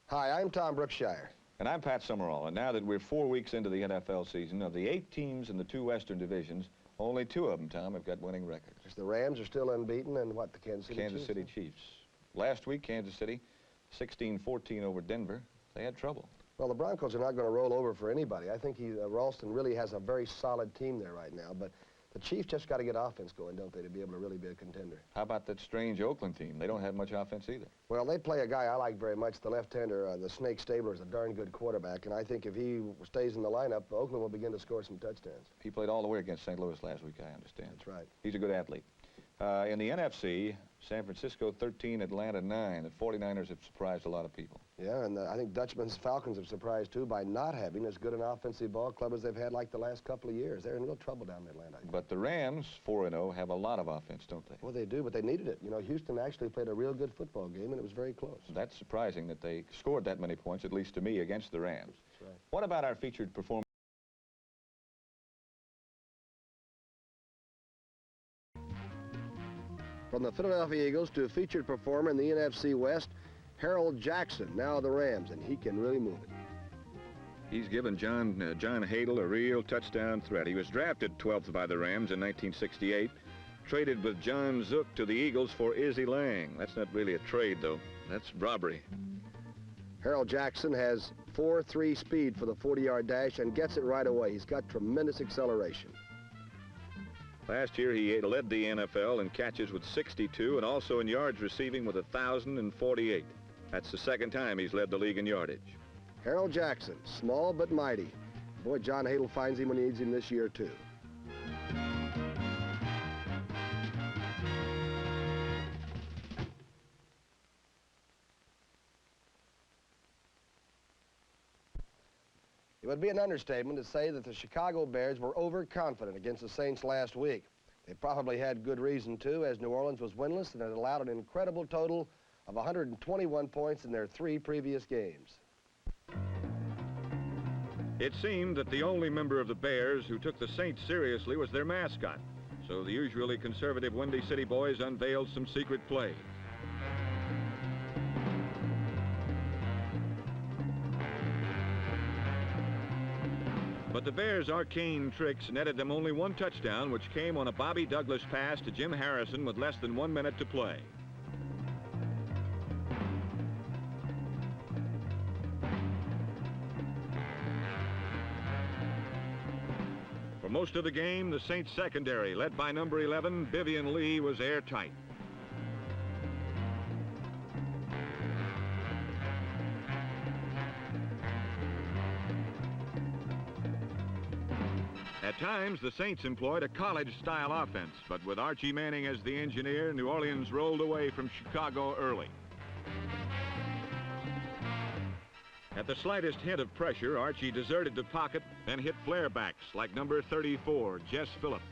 Hi, I'm Tom Brookshire. And I'm Pat Summerall. And now that we're 4 weeks into the NFL season, of the 8 teams in the 2 Western divisions, only 2 of them, Tom, have got winning records. The Rams are still unbeaten, and what, the Kansas City Chiefs? Kansas City Chiefs. Last week, Kansas City, 16-14 over Denver. They had trouble. Well, the Broncos are not going to roll over for anybody. I think Ralston really has a very solid team there right now, but the Chiefs just got to get offense going, don't they, to be able to really be a contender. How about that strange Oakland team? They don't have much offense either. Well, they play a guy I like very much, the left-hander, the Snake Stabler is a darn good quarterback, and I think if he stays in the lineup, Oakland will begin to score some touchdowns. He played all the way against St. Louis last week, I understand. That's right. He's a good athlete. In the NFC, San Francisco 13, Atlanta 9. The 49ers have surprised a lot of people. Yeah, and I think Dutchman's Falcons have surprised, too, by not having as good an offensive ball club as they've had like the last couple of years. They're in real trouble down in Atlanta. But the Rams, 4-0, have a lot of offense, don't they? Well, they do, but they needed it. You know, Houston actually played a real good football game, and it was very close. That's surprising that they scored that many points, at least to me, against the Rams. That's right. What about our featured performance? From the Philadelphia Eagles to a featured performer in the NFC West, Harold Jackson, now the Rams, and he can really move it. He's given John Hadle a real touchdown threat. He was drafted 12th by the Rams in 1968, traded with John Zook to the Eagles for Izzy Lang. That's not really a trade, though. That's robbery. Harold Jackson has 4.3 speed for the 40-yard dash and gets it right away. He's got tremendous acceleration. Last year, he led the NFL in catches with 62 and also in yards receiving with 1,048. That's the second time he's led the league in yardage. Harold Jackson, small but mighty. Boy, John Hadle finds him when he needs him this year, too. It would be an understatement to say that the Chicago Bears were overconfident against the Saints last week. They probably had good reason to, as New Orleans was winless and had allowed an incredible total of 121 points in their 3 previous games. It seemed that the only member of the Bears who took the Saints seriously was their mascot. So the usually conservative Windy City boys unveiled some secret plays. But the Bears' arcane tricks netted them only 1 touchdown, which came on a Bobby Douglas pass to Jim Harrison with less than 1 minute to play. For most of the game, the Saints secondary, led by number 11, Vivian Lee, was airtight. At times, the Saints employed a college-style offense, but with Archie Manning as the engineer, New Orleans rolled away from Chicago early. At the slightest hint of pressure, Archie deserted the pocket and hit flare backs like number 34, Jess Phillips.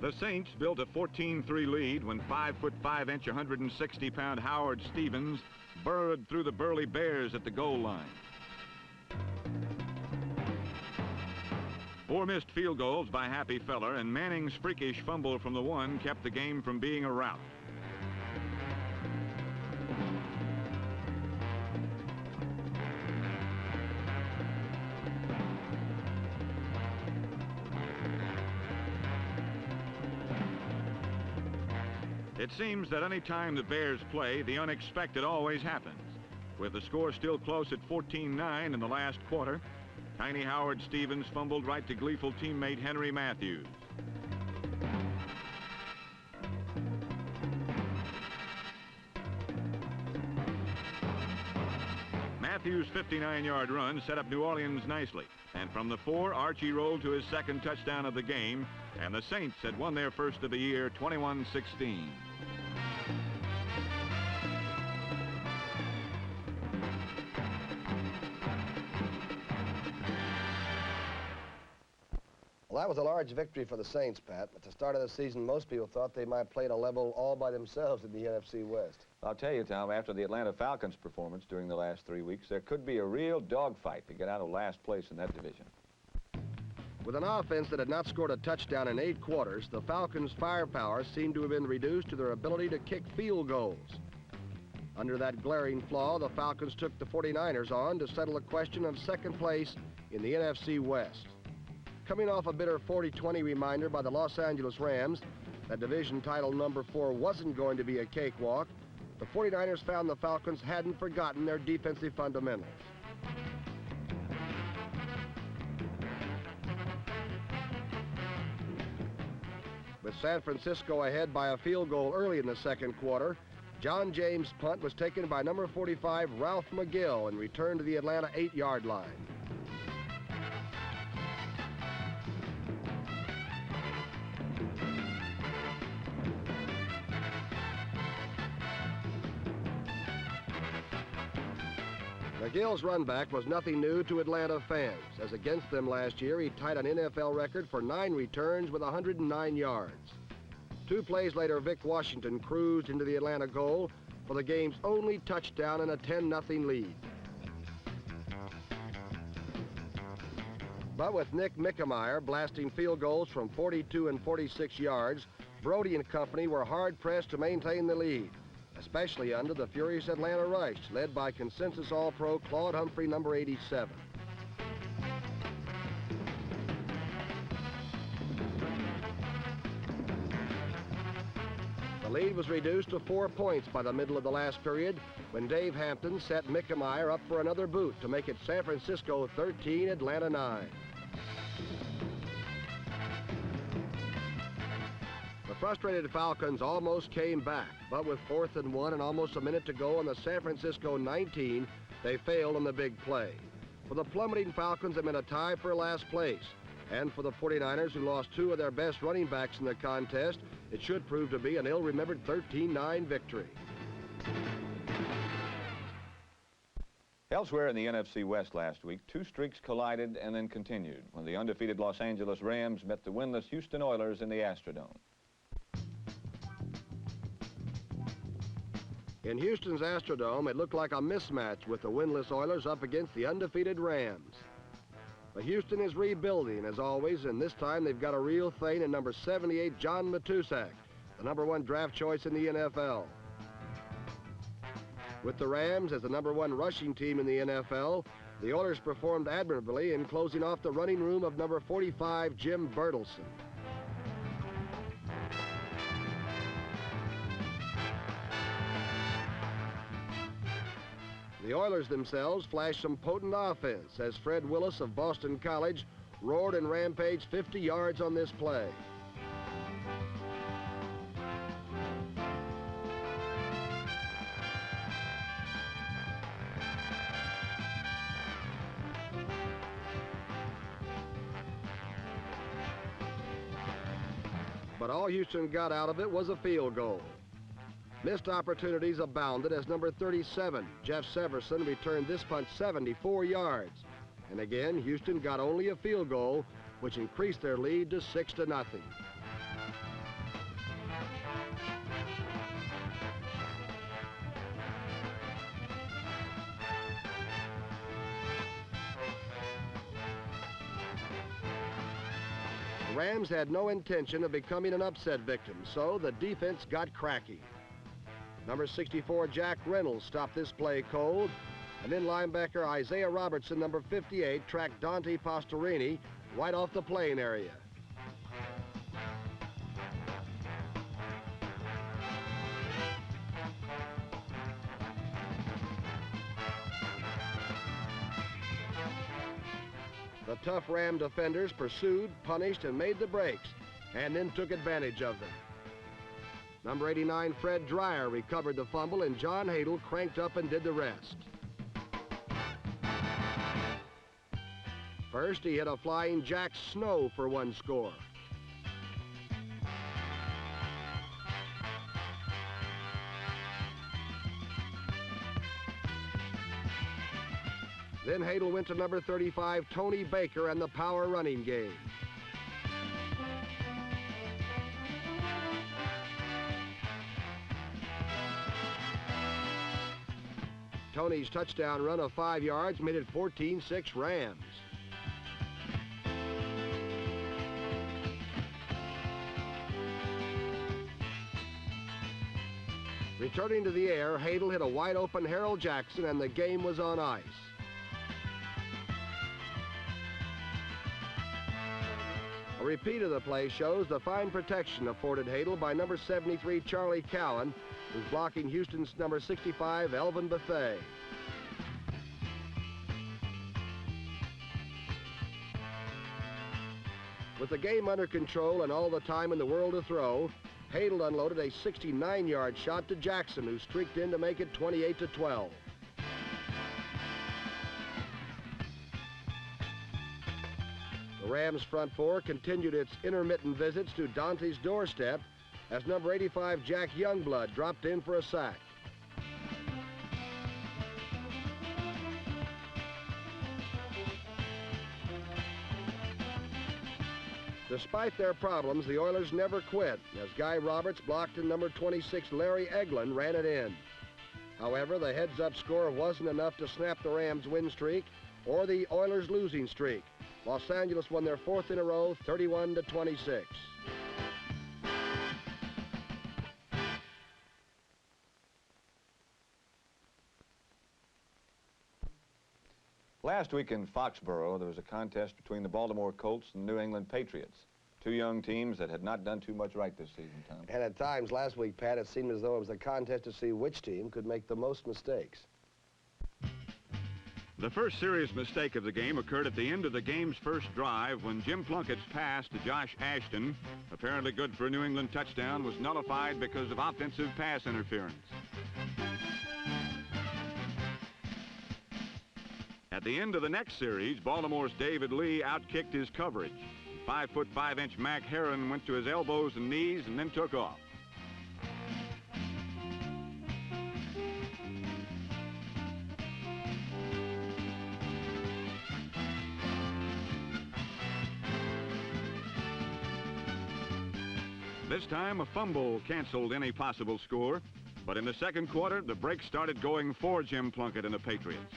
The Saints built a 14-3 lead when 5'5", 160-pound Howard Stevens burrowed through the burly Bears at the goal line. 4 missed field goals by Happy Feller, and Manning's freakish fumble from the 1 kept the game from being a rout. It seems that any time the Bears play, the unexpected always happens. With the score still close at 14-9 in the last quarter, tiny Howard Stevens fumbled right to gleeful teammate Henry Matthews. Matthews' 59-yard run set up New Orleans nicely, and from the 4, Archie rolled to his second touchdown of the game, and the Saints had won their first of the year, 21-16. Well, that was a large victory for the Saints, Pat. At the start of the season, most people thought they might play at a level all by themselves in the NFC West. I'll tell you, Tom, after the Atlanta Falcons' performance during the last 3 weeks, there could be a real dogfight to get out of last place in that division. With an offense that had not scored a touchdown in 8 quarters, the Falcons' firepower seemed to have been reduced to their ability to kick field goals. Under that glaring flaw, the Falcons took the 49ers on to settle the question of second place in the NFC West. Coming off a bitter 40-20 reminder by the Los Angeles Rams that division title number 4 wasn't going to be a cakewalk, the 49ers found the Falcons hadn't forgotten their defensive fundamentals. With San Francisco ahead by a field goal early in the second quarter, John James' punt was taken by number 45, Ralph McGill, and returned to the Atlanta 8-yard line. McGill's runback was nothing new to Atlanta fans, as against them last year he tied an NFL record for 9 returns with 109 yards. 2 plays later, Vic Washington cruised into the Atlanta goal for the game's only touchdown and a 10-0 lead. But with Nick Mickemeyer blasting field goals from 42 and 46 yards, Brody and company were hard-pressed to maintain the lead, especially under the furious Atlanta rush, led by consensus All-Pro Claude Humphrey, number 87. The lead was reduced to 4 points by the middle of the last period when Dave Hampton set Mickemeyer up for another boot to make it San Francisco 13, Atlanta 9. The frustrated Falcons almost came back, but with 4th and 1 and almost a minute to go on the San Francisco 19, they failed on the big play. For the plummeting Falcons, it meant a tie for last place. And for the 49ers, who lost 2 of their best running backs in the contest, it should prove to be an ill-remembered 13-9 victory. Elsewhere in the NFC West last week, 2 streaks collided and then continued when the undefeated Los Angeles Rams met the winless Houston Oilers in the Astrodome. In Houston's Astrodome, it looked like a mismatch with the winless Oilers up against the undefeated Rams. But Houston is rebuilding, as always, and this time they've got a real thing in number 78, John Matuszak, the number 1 draft choice in the NFL. With the Rams as the number 1 rushing team in the NFL, the Oilers performed admirably in closing off the running room of number 45, Jim Bertelsen. The Oilers themselves flashed some potent offense as Fred Willis of Boston College roared and rampaged 50 yards on this play. But all Houston got out of it was a field goal. Missed opportunities abounded as number 37, Jeff Severson, returned this punt 74 yards. And again, Houston got only a field goal, which increased their lead to 6-0. The Rams had no intention of becoming an upset victim, so the defense got cracking. Number 64, Jack Reynolds, stopped this play cold, and then linebacker Isaiah Robertson, number 58, tracked Dante Pastorini right off the playing area. The tough Ram defenders pursued, punished, and made the breaks, and then took advantage of them. Number 89, Fred Dreyer, recovered the fumble, and John Hadle cranked up and did the rest. First, he hit a flying Jack Snow for 1 score. Then Hadle went to number 35, Tony Baker, and the power running game. Tony's touchdown run of 5 yards made it 14-6 Rams. Returning to the air, Hadel hit a wide-open Harold Jackson, and the game was on ice. A repeat of the play shows the fine protection afforded Hadel by number 73, Charlie Cowan, who's blocking Houston's number 65, Elvin Buffet. With the game under control and all the time in the world to throw, Hadel unloaded a 69-yard shot to Jackson, who streaked in to make it 28-12. The Rams' front four continued its intermittent visits to Dante's doorstep as number 85, Jack Youngblood, dropped in for a sack. Despite their problems, the Oilers never quit, as Guy Roberts blocked and number 26, Larry Eglin, ran it in. However, the heads-up score wasn't enough to snap the Rams' win streak or the Oilers' losing streak. Los Angeles won their 4th in a row, 31-26. Last week in Foxborough, there was a contest between the Baltimore Colts and New England Patriots. Two young teams that had not done too much right this season, Tom. And at times last week, Pat, it seemed as though it was a contest to see which team could make the most mistakes. The first serious mistake of the game occurred at the end of the game's first drive when Jim Plunkett's pass to Josh Ashton, apparently good for a New England touchdown, was nullified because of offensive pass interference. At the end of the next series, Baltimore's David Lee outkicked his coverage. 5'5" Mac Heron went to his elbows and knees and then took off. This time, a fumble canceled any possible score, but in the second quarter, the break started going for Jim Plunkett and the Patriots.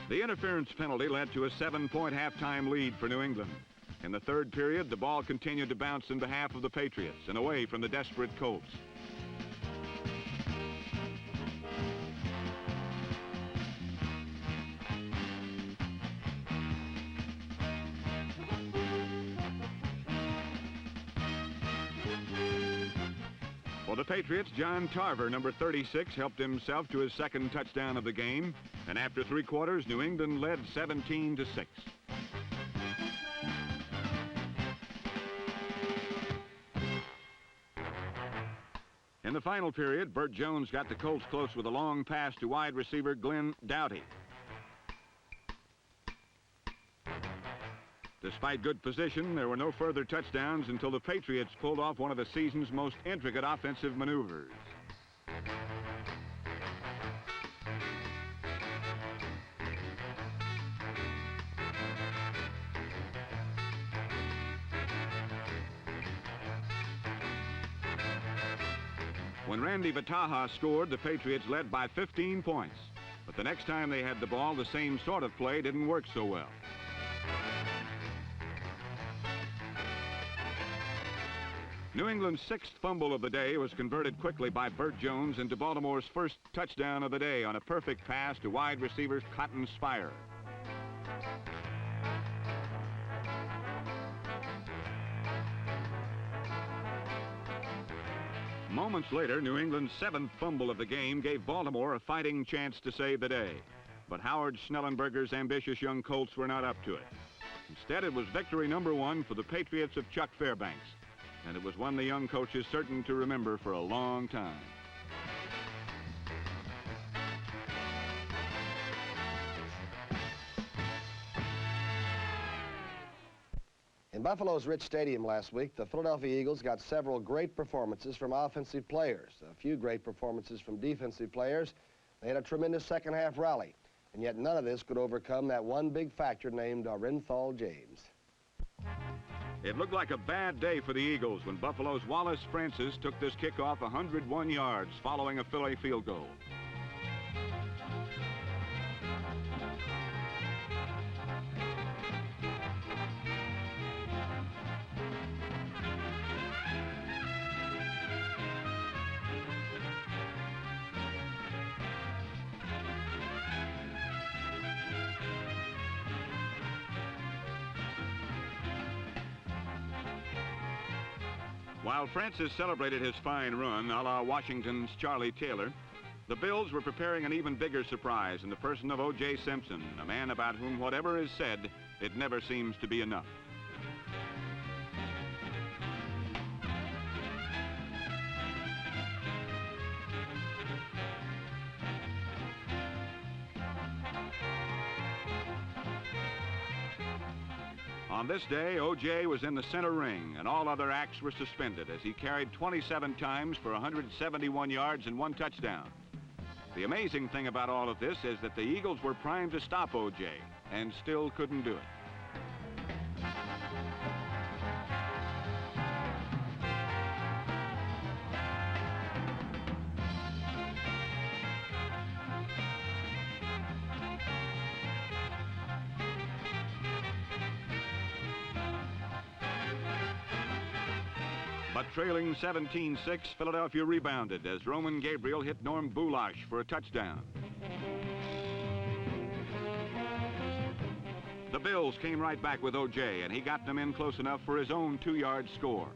The interference penalty led to a 7-point halftime lead for New England. In the third period, the ball continued to bounce in behalf of the Patriots and away from the desperate Colts. For the Patriots, John Tarver, number 36, helped himself to his second touchdown of the game. And after 3 quarters, New England led 17-6. In the final period, Burt Jones got the Colts close with a long pass to wide receiver Glenn Doughty. Despite good position, there were no further touchdowns until the Patriots pulled off one of the season's most intricate offensive maneuvers. When Randy Vataha scored, the Patriots led by 15 points. But the next time they had the ball, the same sort of play didn't work so well. New England's 6th fumble of the day was converted quickly by Burt Jones into Baltimore's first touchdown of the day on a perfect pass to wide receiver Cotton Spire. Moments later, New England's 7th fumble of the game gave Baltimore a fighting chance to save the day. But Howard Schnellenberger's ambitious young Colts were not up to it. Instead, it was victory number 1 for the Patriots of Chuck Fairbanks. And it was one the young coach is certain to remember for a long time. In Buffalo's rich stadium last week, the Philadelphia Eagles got several great performances from offensive players, a few great performances from defensive players. They had a tremendous second-half rally, and yet none of this could overcome that one big factor named Orenthal James. It looked like a bad day for the Eagles when Buffalo's Wallace Francis took this kickoff 101 yards following a Philly field goal. While Francis celebrated his fine run, a la Washington's Charlie Taylor, the Bills were preparing an even bigger surprise in the person of O.J. Simpson, a man about whom whatever is said, it never seems to be enough. On this day, O.J. was in the center ring, and all other acts were suspended as he carried 27 times for 171 yards and 1 touchdown. The amazing thing about all of this is that the Eagles were primed to stop O.J. and still couldn't do it. But trailing 17-6, Philadelphia rebounded as Roman Gabriel hit Norm Bulash for a touchdown. The Bills came right back with O.J., and he got them in close enough for his own 2-yard score.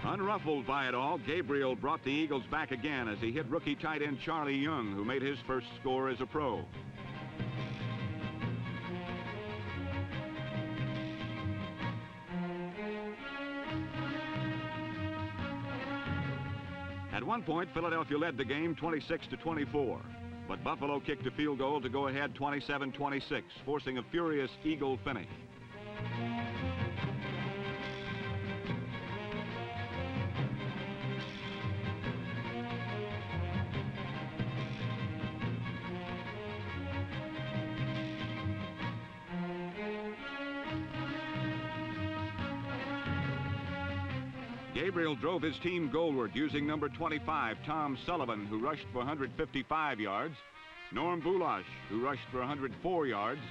Unruffled by it all, Gabriel brought the Eagles back again as he hit rookie tight end Charlie Young, who made his first score as a pro. At one point, Philadelphia led the game 26-24, but Buffalo kicked a field goal to go ahead 27-26, forcing a furious Eagle finish. Gabriel drove his team goalward using number 25, Tom Sullivan, who rushed for 155 yards, Norm Bulash, who rushed for 104 yards,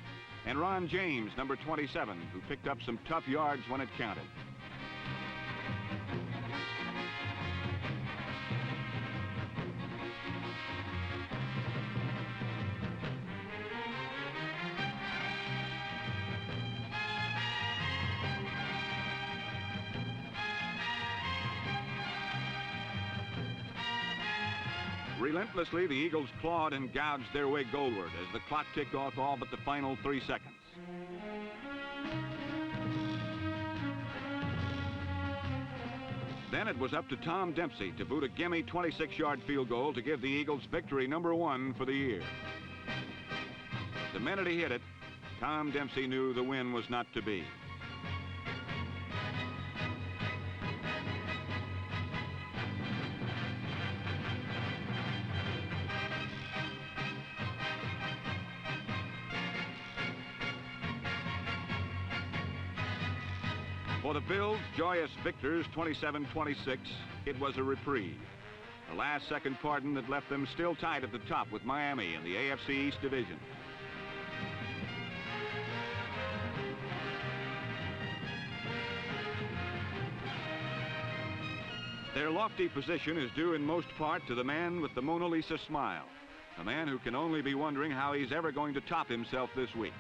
and Ron James, number 27, who picked up some tough yards when it counted. Relentlessly, the Eagles clawed and gouged their way goalward as the clock ticked off all but the final 3 seconds. Then it was up to Tom Dempsey to boot a gimme 26-yard field goal to give the Eagles victory number 1 for the year. The minute he hit it, Tom Dempsey knew the win was not to be. For the Bills, joyous victors 27-26, it was a reprieve. A last-second pardon that left them still tied at the top with Miami in the AFC East Division. Their lofty position is due in most part to the man with the Mona Lisa smile, a man who can only be wondering how he's ever going to top himself this week.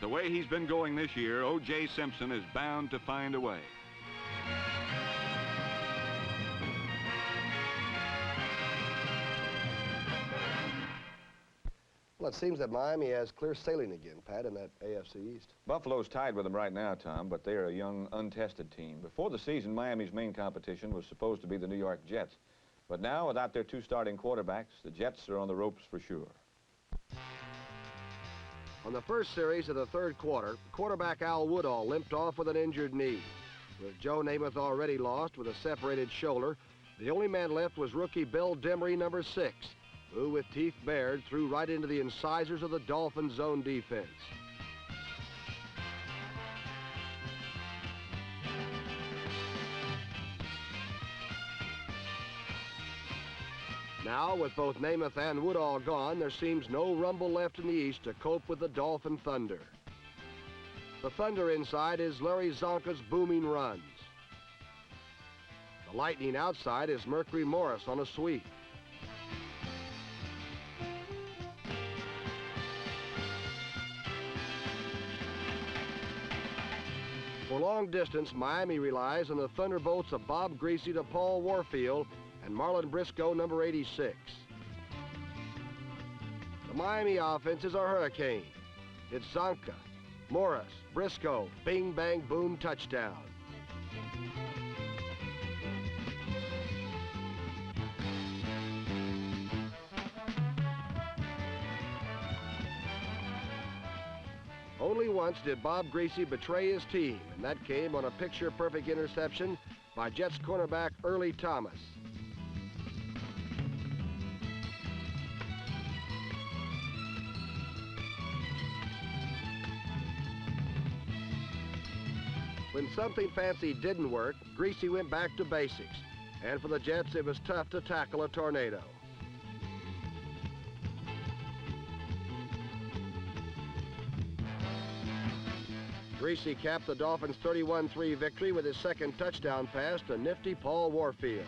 The way he's been going this year, O.J. Simpson is bound to find a way. Well, it seems that Miami has clear sailing again, Pat, in that AFC East. Buffalo's tied with them right now, Tom, but they're a young, untested team. Before the season, Miami's main competition was supposed to be the New York Jets. But now, without their 2 starting quarterbacks, the Jets are on the ropes for sure. On the first series of the third quarter, quarterback Al Woodall limped off with an injured knee. With Joe Namath already lost with a separated shoulder, the only man left was rookie Bill Demery, number 6, who with teeth bared threw right into the incisors of the Dolphins' zone defense. Now, with both Namath and Woodall gone, there seems no rumble left in the East to cope with the Dolphin Thunder. The Thunder inside is Larry Zonka's booming runs. The Lightning outside is Mercury Morris on a sweep. For long distance, Miami relies on the Thunderbolts of Bob Greasy to Paul Warfield and Marlon Briscoe, number 86. The Miami offense is a hurricane. It's Zonka, Morris, Briscoe, bing, bang, boom, touchdown. Only once did Bob Greasy betray his team, and that came on a picture-perfect interception by Jets cornerback Earlie Thomas. When something fancy didn't work, Greasy went back to basics. And for the Jets, it was tough to tackle a tornado. Greasy capped the Dolphins' 31-3 victory with his second touchdown pass to nifty Paul Warfield.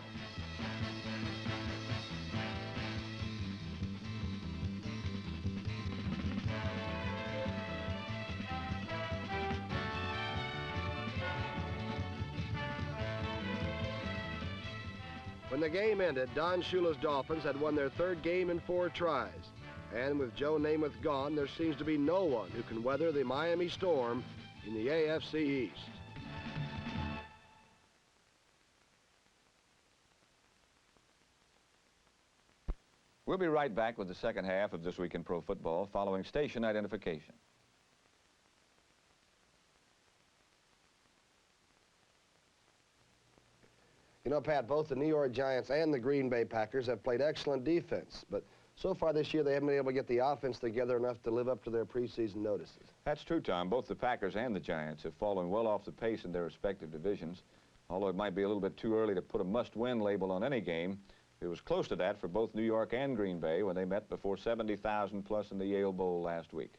When the game ended, Don Shula's Dolphins had won their third game in 4 tries. And with Joe Namath gone, there seems to be no one who can weather the Miami storm in the AFC East. We'll be right back with the second half of This Week in Pro Football following station identification. You know, Pat, both the New York Giants and the Green Bay Packers have played excellent defense, but so far this year they haven't been able to get the offense together enough to live up to their preseason notices. That's true, Tom. Both the Packers and the Giants have fallen well off the pace in their respective divisions. Although it might be a little bit too early to put a must-win label on any game, it was close to that for both New York and Green Bay when they met before 70,000 plus in the Yale Bowl last week.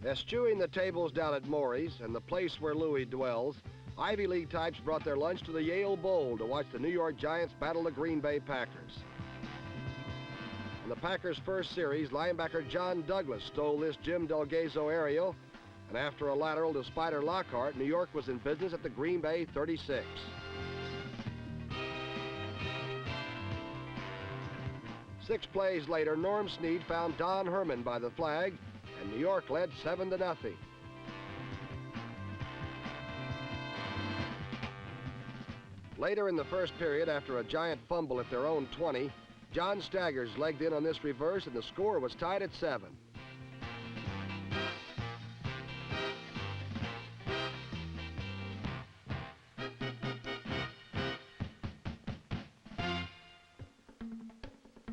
Eschewing the tables down at Maury's and the place where Louis dwells, Ivy League types brought their lunch to the Yale Bowl to watch the New York Giants battle the Green Bay Packers. In the Packers' first series, linebacker John Douglas stole this Jim Delgado aerial, and after a lateral to Spider Lockhart, New York was in business at the Green Bay 36. Six plays later, Norm Snead found Don Herman by the flag, and New York led 7-0. Later in the first period, after a giant fumble at their own 20, John Staggers legged in on this reverse, and the score was tied at 7.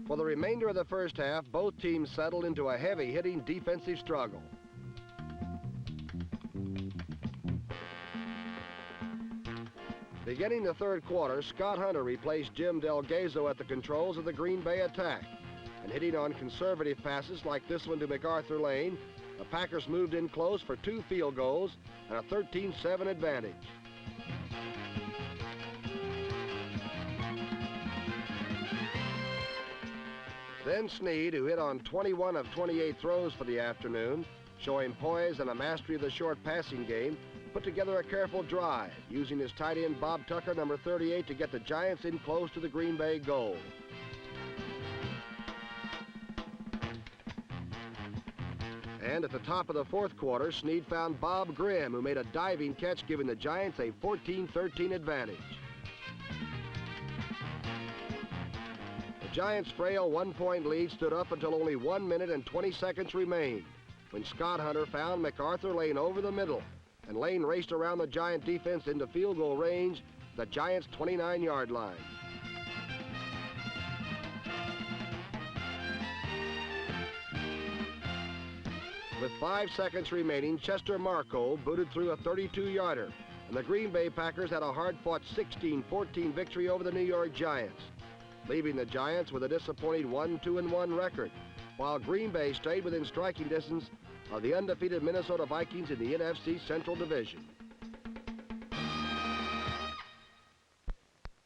For the remainder of the first half, both teams settled into a heavy-hitting defensive struggle. Beginning the third quarter, Scott Hunter replaced Jim Delgado at the controls of the Green Bay attack. And hitting on conservative passes like this one to MacArthur Lane, the Packers moved in close for 2 field goals and a 13-7 advantage. Then Snead, who hit on 21 of 28 throws for the afternoon, showing poise and a mastery of the short passing game, put together a careful drive, using his tight end Bob Tucker, number 38, to get the Giants in close to the Green Bay goal. And at the top of the fourth quarter, Snead found Bob Grimm, who made a diving catch, giving the Giants a 14-13 advantage. The Giants' frail one-point lead stood up until only 1 minute and 20 seconds remained, when Scott Hunter found MacArthur Lane over the middle, and Lane raced around the Giant defense into field goal range, the Giants' 29-yard line. With 5 seconds remaining, Chester Marco booted through a 32-yarder, and the Green Bay Packers had a hard-fought 16-14 victory over the New York Giants, leaving the Giants with a disappointing 1-2-1 record, while Green Bay stayed within striking distance of the undefeated Minnesota Vikings in the NFC Central Division.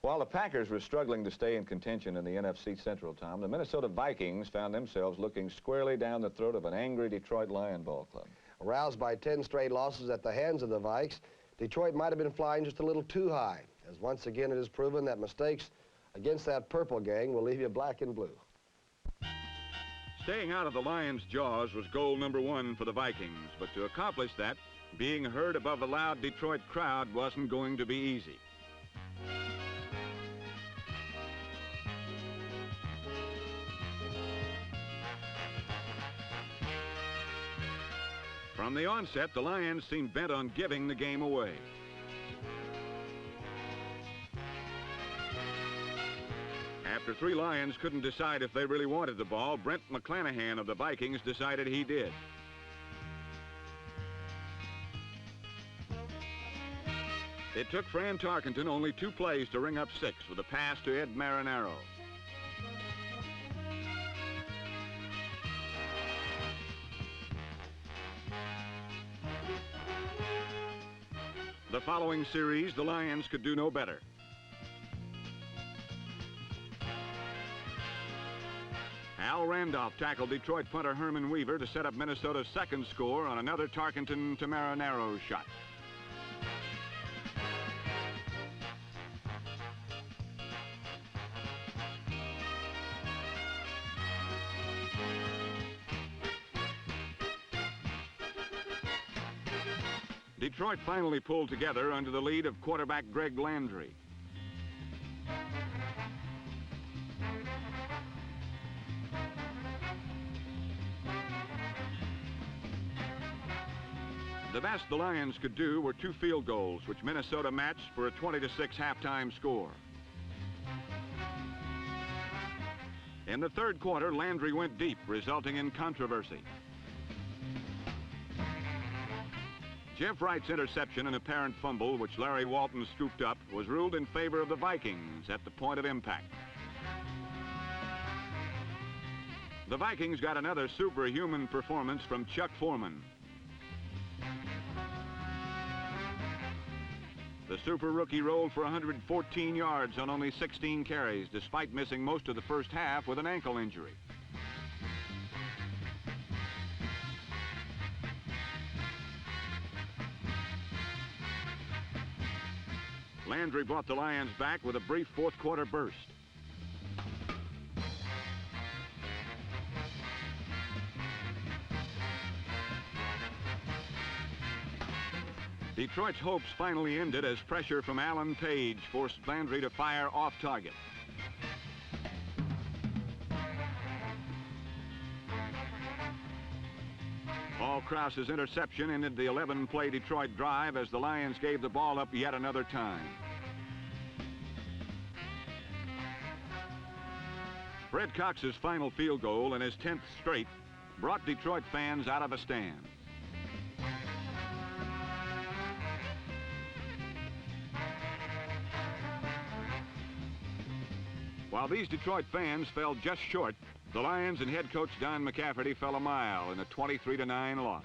While the Packers were struggling to stay in contention in the NFC Central, Tom, the Minnesota Vikings found themselves looking squarely down the throat of an angry Detroit Lion Ball Club. Aroused by 10 straight losses at the hands of the Vikes, Detroit might have been flying just a little too high, as once again it is proven that mistakes against that purple gang will leave you black and blue. Staying out of the Lions' jaws was goal number 1 for the Vikings, but to accomplish that, being heard above a loud Detroit crowd wasn't going to be easy. From the onset, the Lions seemed bent on giving the game away. After 3 Lions couldn't decide if they really wanted the ball, Brent McClanahan of the Vikings decided he did. It took Fran Tarkenton only 2 plays to ring up 6 with a pass to Ed Marinaro. The following series, the Lions could do no better. Al Randolph tackled Detroit punter Herman Weaver to set up Minnesota's second score on another Tarkenton to Marinaro shot. Detroit finally pulled together under the lead of quarterback Greg Landry. The best the Lions could do were 2 field goals, which Minnesota matched for a 20-6 halftime score. In the third quarter, Landry went deep, resulting in controversy. Jeff Wright's interception and apparent fumble, which Larry Walton scooped up, was ruled in favor of the Vikings at the point of impact. The Vikings got another superhuman performance from Chuck Foreman. The super rookie rolled for 114 yards on only 16 carries, despite missing most of the first half with an ankle injury. Landry brought the Lions back with a brief fourth-quarter burst. Detroit's hopes finally ended as pressure from Alan Page forced Landry to fire off target. Paul Krause's interception ended the 11-play Detroit drive as the Lions gave the ball up yet another time. Fred Cox's final field goal and his 10th straight brought Detroit fans out of the stands. While these Detroit fans fell just short, the Lions and head coach Don McCafferty fell a mile in a 23-9 loss.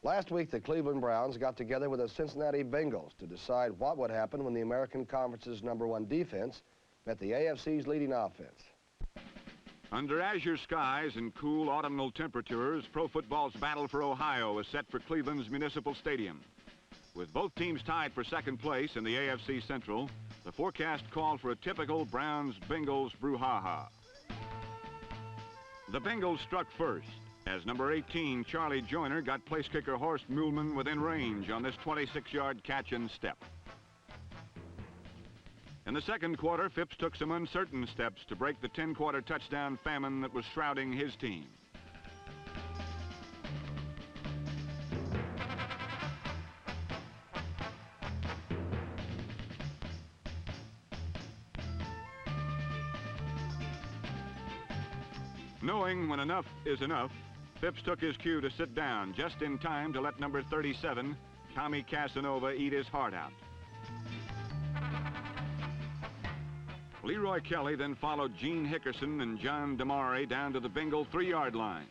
Last week, the Cleveland Browns got together with the Cincinnati Bengals to decide what would happen when the American Conference's #1 defense met the AFC's leading offense. Under azure skies and cool autumnal temperatures, pro football's battle for Ohio was set for Cleveland's Municipal Stadium. With both teams tied for second place in the AFC Central, the forecast called for a typical Browns-Bengals brouhaha. The Bengals struck first, as number 18, Charlie Joyner, got place kicker Horst Muhlman within range on this 26-yard catch and step. In the second quarter, Phipps took some uncertain steps to break the 10-quarter touchdown famine that was shrouding his team. Knowing when enough is enough, Phipps took his cue to sit down just in time to let number 37, Tommy Casanova, eat his heart out. Leroy Kelly then followed Gene Hickerson and John DeMare down to the Bengal 3-yard line.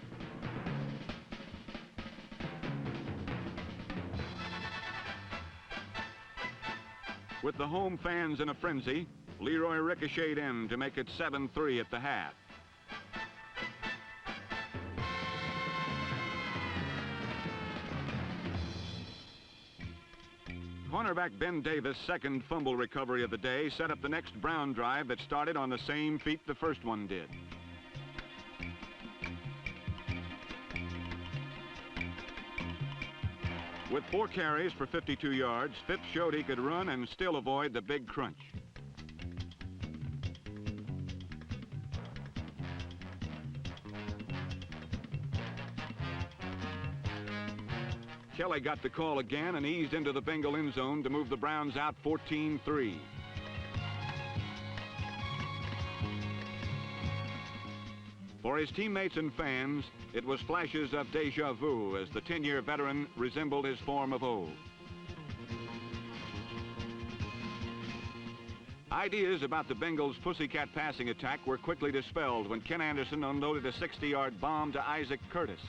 With the home fans in a frenzy, Leroy ricocheted in to make it 7-3 at the half. Cornerback Ben Davis' second fumble recovery of the day set up the next Brown drive that started on the same feet the first one did. With 4 carries for 52 yards, Phipps showed he could run and still avoid the big crunch. Kelly got the call again and eased into the Bengal end zone to move the Browns out 14-3. For his teammates and fans, it was flashes of deja vu as the 10-year veteran resembled his form of old. Ideas about the Bengals' pussycat passing attack were quickly dispelled when Ken Anderson unloaded a 60-yard bomb to Isaac Curtis.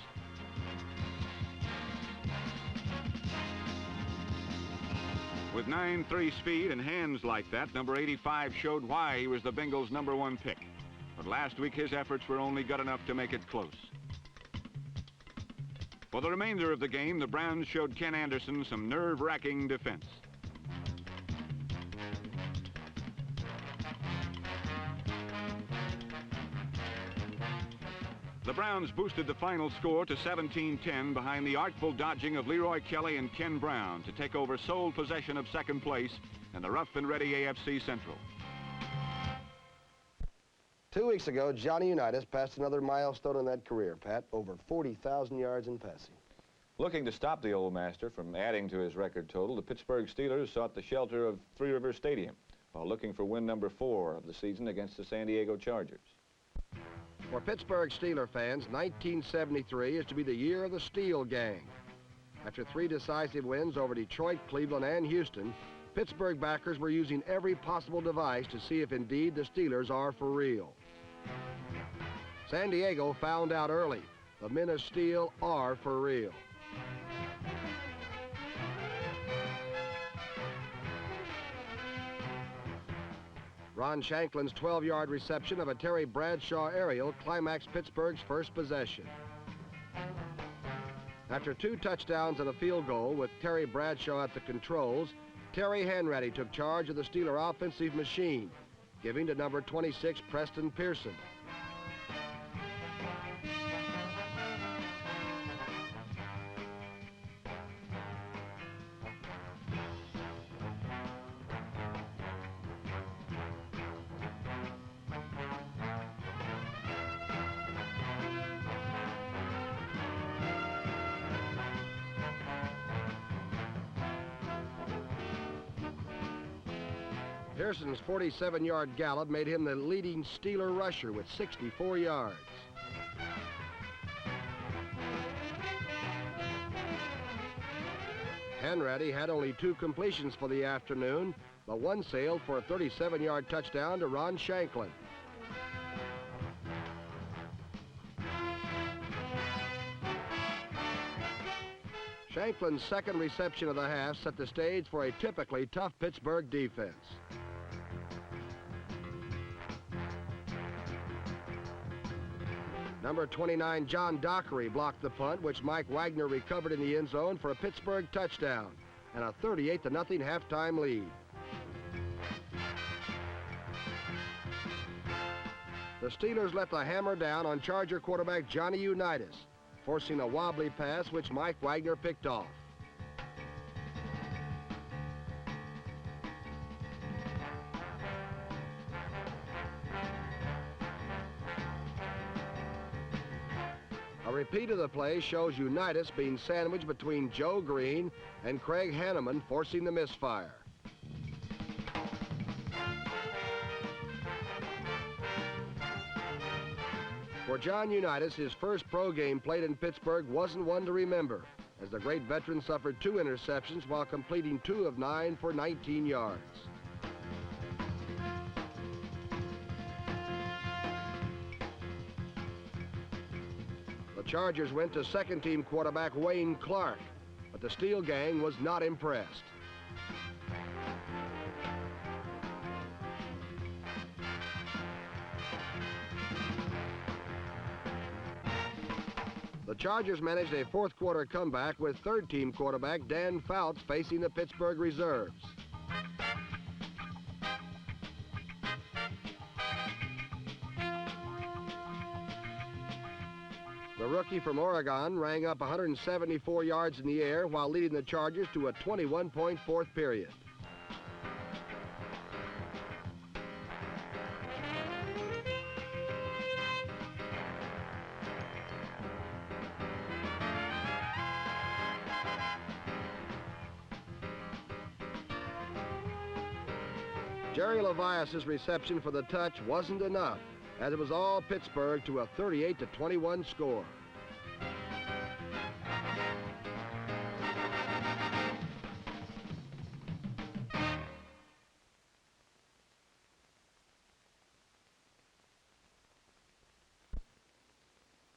With 9.3 speed and hands like that, number 85 showed why he was the Bengals' #1 pick. But last week, his efforts were only good enough to make it close. For the remainder of the game, the Browns showed Ken Anderson some nerve-wracking defense. The Browns boosted the final score to 17-10 behind the artful dodging of Leroy Kelly and Ken Brown to take over sole possession of second place in the rough-and-ready AFC Central. 2 weeks ago, Johnny Unitas passed another milestone in that career, Pat, over 40,000 yards in passing. Looking to stop the old master from adding to his record total, the Pittsburgh Steelers sought the shelter of Three Rivers Stadium while looking for win number 4 of the season against the San Diego Chargers. For Pittsburgh Steeler fans, 1973 is to be the year of the Steel Gang. After 3 decisive wins over Detroit, Cleveland, and Houston, Pittsburgh backers were using every possible device to see if indeed the Steelers are for real. San Diego found out early. The men of steel are for real. Ron Shanklin's 12-yard reception of a Terry Bradshaw aerial climaxed Pittsburgh's first possession. After 2 touchdowns and a field goal with Terry Bradshaw at the controls, Terry Hanratty took charge of the Steeler offensive machine, giving to number 26 Preston Pearson. Pearson's 47-yard gallop made him the leading Steeler rusher with 64 yards. Hanratty had only 2 completions for the afternoon, but one sailed for a 37-yard touchdown to Ron Shanklin. Shanklin's second reception of the half set the stage for a typically tough Pittsburgh defense. Number 29, John Dockery, blocked the punt, which Mike Wagner recovered in the end zone for a Pittsburgh touchdown and a 38-0 halftime lead. The Steelers let the hammer down on Charger quarterback Johnny Unitas. forcing a wobbly pass which Mike Wagner picked off. A repeat of the play shows Unitas being sandwiched between Joe Green and Craig Hanneman, forcing the misfire. For John Unitas, his first pro game played in Pittsburgh wasn't one to remember, as the great veteran suffered 2 interceptions while completing 2 of 9 for 19 yards. The Chargers went to second-team quarterback Wayne Clark, but the Steel Gang was not impressed. The Chargers managed a fourth-quarter comeback with third-team quarterback Dan Fouts facing the Pittsburgh reserves. The rookie from Oregon rang up 174 yards in the air while leading the Chargers to a 21-point fourth period. Jerry Levias's reception for the touch wasn't enough, as it was all Pittsburgh to a 38-21 score.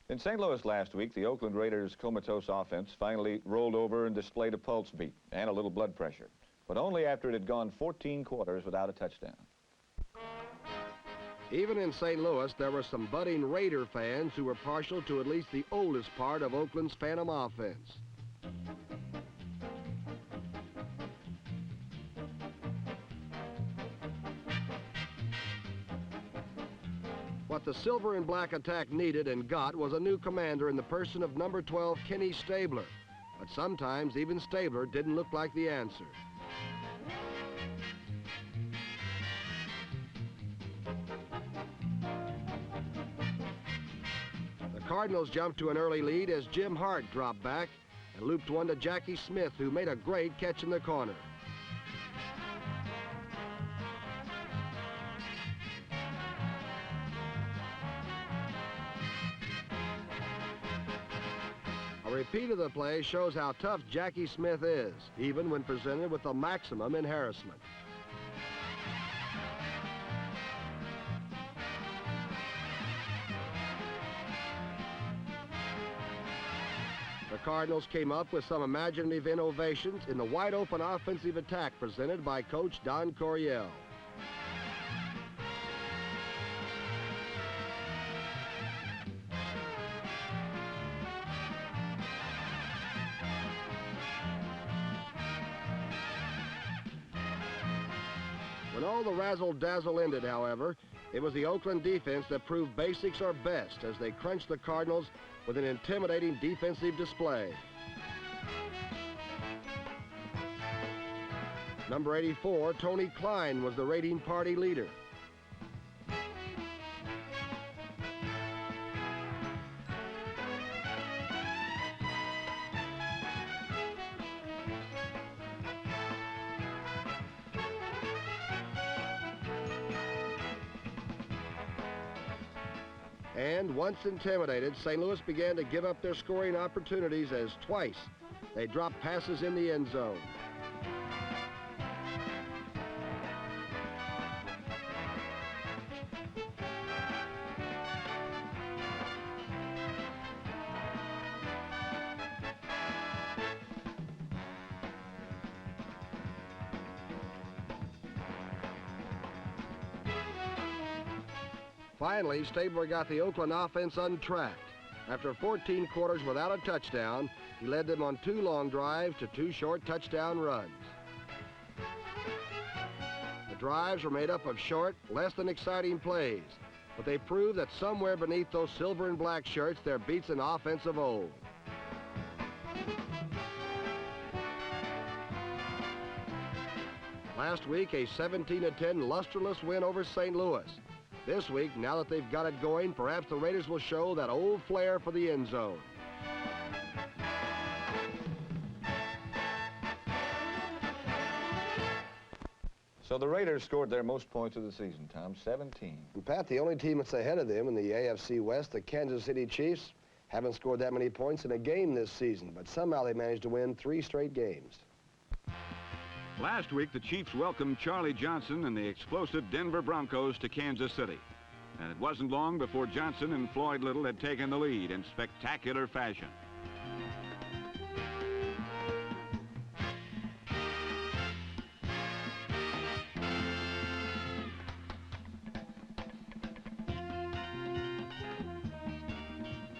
In St. Louis last week, the Oakland Raiders' comatose offense finally rolled over and displayed a pulse beat and a little blood pressure, but only after it had gone 14 quarters without a touchdown. Even in St. Louis, there were some budding Raider fans who were partial to at least the oldest part of Oakland's phantom offense. What the silver and black attack needed and got was a new commander in the person of number 12, Kenny Stabler. But sometimes even Stabler didn't look like the answer. The Cardinals jumped to an early lead as Jim Hart dropped back and looped one to Jackie Smith, who made a great catch in the corner. A repeat of the play shows how tough Jackie Smith is, even when presented with the maximum in harassment. The Cardinals came up with some imaginative innovations in the wide-open offensive attack presented by Coach Don Coryell. When all the razzle-dazzle ended, however, it was the Oakland defense that proved basics are best as they crunched the Cardinals with an intimidating defensive display. Number 84, Tony Klein, was the raiding party leader. And once intimidated, St. Louis began to give up their scoring opportunities as twice they dropped passes in the end zone. Finally, Stabler got the Oakland offense untracked. After 14 quarters without a touchdown, he led them on 2 long drives to 2 short touchdown runs. The drives were made up of short, less than exciting plays, but they prove that somewhere beneath those silver and black shirts there beats an offense of old. Last week, a 17-10 lusterless win over St. Louis. This week, now that they've got it going, perhaps the Raiders will show that old flair for the end zone. So the Raiders scored their most points of the season, Tom, 17. And Pat, the only team that's ahead of them in the AFC West, the Kansas City Chiefs, haven't scored that many points in a game this season, but somehow they managed to win 3 straight games. Last week, the Chiefs welcomed Charlie Johnson and the explosive Denver Broncos to Kansas City. And it wasn't long before Johnson and Floyd Little had taken the lead in spectacular fashion.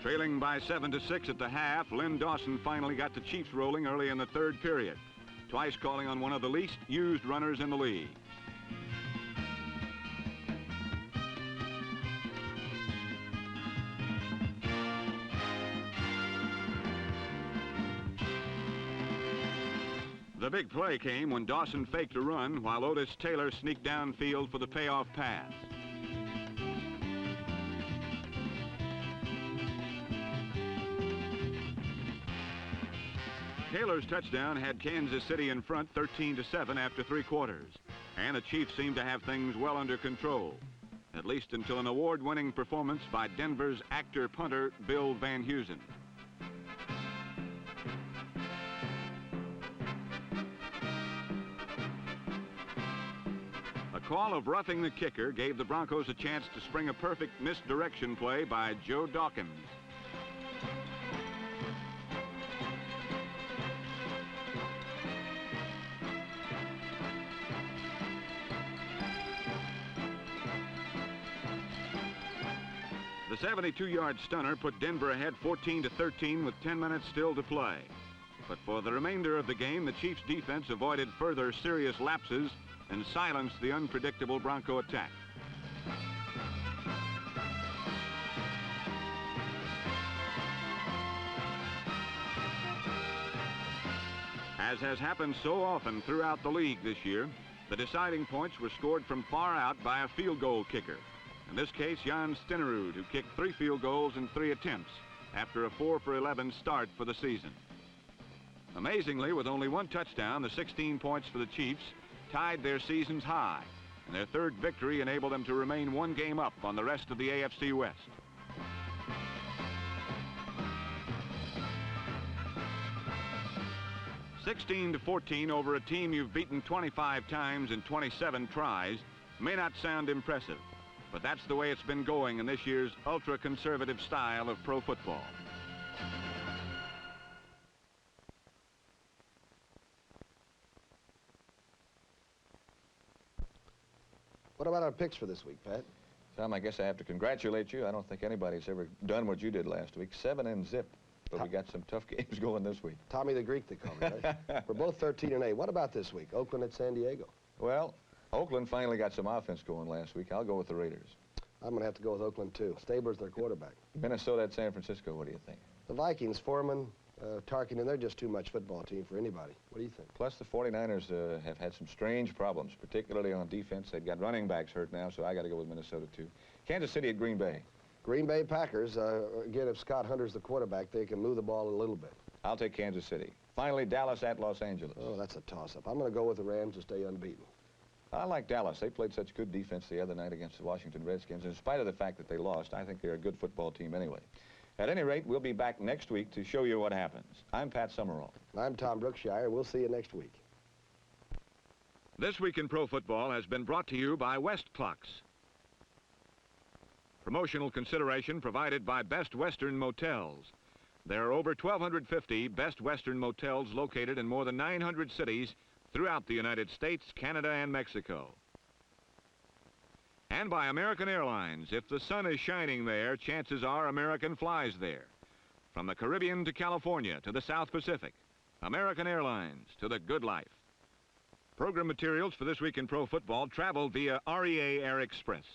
Trailing by 7-6 at the half, Lynn Dawson finally got the Chiefs rolling early in the 3rd period, twice calling on one of the least used runners in the league. The big play came when Dawson faked a run while Otis Taylor sneaked downfield for the payoff pass. Taylor's touchdown had Kansas City in front 13-7 after 3 quarters, and the Chiefs seemed to have things well under control, at least until an award-winning performance by Denver's actor punter Bill Van Heusen. A call of roughing the kicker gave the Broncos a chance to spring a perfect misdirection play by Joe Dawkins. The 72-yard stunner put Denver ahead 14-13 with 10 minutes still to play. But for the remainder of the game, the Chiefs' defense avoided further serious lapses and silenced the unpredictable Bronco attack. As has happened so often throughout the league this year, the deciding points were scored from far out by a field goal kicker. In this case, Jan Stenerud, who kicked 3 field goals in 3 attempts after a 4-for-11 start for the season. Amazingly, with only 1 touchdown, the 16 points for the Chiefs tied their season's high, and their 3rd victory enabled them to remain 1 game up on the rest of the AFC West. "16-14 over a team you've beaten 25 times in 27 tries may not sound impressive, but that's the way it's been going in this year's ultra-conservative style of pro football. What about our picks for this week, Pat? Tom, I guess I have to congratulate you. I don't think anybody's ever done what you did last week. 7-0. But we got some tough games going this week. Tommy the Greek, they call me, right? We're both 13-8. What about this week? Oakland at San Diego. Well, Oakland finally got some offense going last week. I'll go with the Raiders. I'm going to have to go with Oakland, too. Stabler's their quarterback. Minnesota at San Francisco, what do you think? The Vikings, Foreman, Tarkington, they're just too much football team for anybody. What do you think? Plus, the 49ers have had some strange problems, particularly on defense. They've got running backs hurt now, so I got to go with Minnesota, too. Kansas City at Green Bay. Green Bay Packers, again, if Scott Hunter's the quarterback, they can move the ball a little bit. I'll take Kansas City. Finally, Dallas at Los Angeles. Oh, that's a toss-up. I'm going to go with the Rams to stay unbeaten. I like Dallas. They played such good defense the other night against the Washington Redskins. In spite of the fact that they lost, I think they're a good football team anyway. At any rate, we'll be back next week to show you what happens. I'm Pat Summerall. I'm Tom Brookshire. We'll see you next week. This Week in Pro Football has been brought to you by West Clocks. Promotional consideration provided by Best Western Motels. There are over 1,250 Best Western Motels located in more than 900 cities throughout the United States, Canada, and Mexico. And by American Airlines. If the sun is shining there, chances are American flies there. From the Caribbean to California to the South Pacific, American Airlines to the good life. Program materials for This Week in Pro Football travel via REA Air Express.